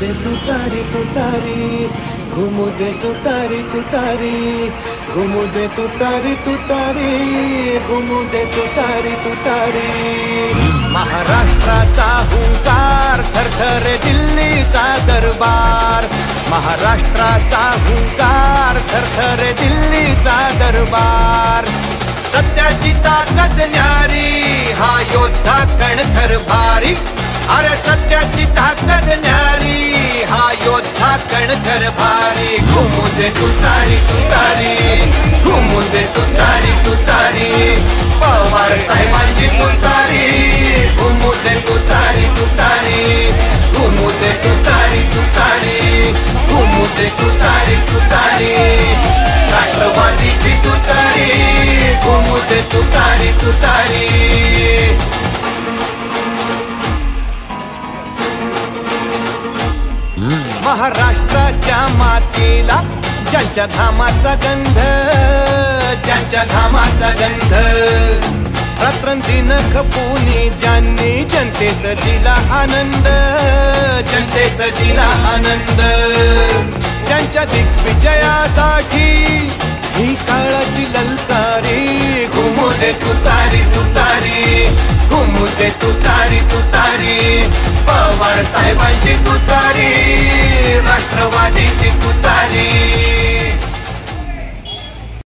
दे तुतारी तुतारी, घुमू दे तुतारी तुतारी, घुमू दे तुतारी तुतारी, घुमू दे तुतारी तुतारी। महाराष्ट्राचा हुंकार थरथरे दिल्लीचा दरबार, महाराष्ट्राचा हुंकार थरथरे दिल्लीचा दरबार। सत्याची ताकद न्यारी, हा योद्धा कणखर भारी। अरे सत्याची ताकद न्यारी, हा योद्धा कणखर भारी। घुमू दे तुतारी तुतारी, घुमू दे तुतारी तुतारी, पवार साहेबांची तुतारी। घुमू दे तुतारी तुतारी, घुमू दे तुतारी तुतारी, घुमू दे तुतारी तुतारी, राष्ट्रवादीची तुतारी। घुमू दे तुतारी तुतारी। महाराष्ट्राच्या मातीला ज्यांच्या घामाचा गंध, ज्यांच्या घामाचा गंध। रात्रंदिन खपूनी ज्यांनी जनतेस दिला आनंद, जनतेस दिला आनंद। त्यांच्या दिग्विजयासाठी ही काळाची ललकारी। घुमू दे तुतारी तुतारी, घुमू दे तुतारी तुतारी, पवार साहेबांची तुतारी, राष्ट्रवादीची तुतारी।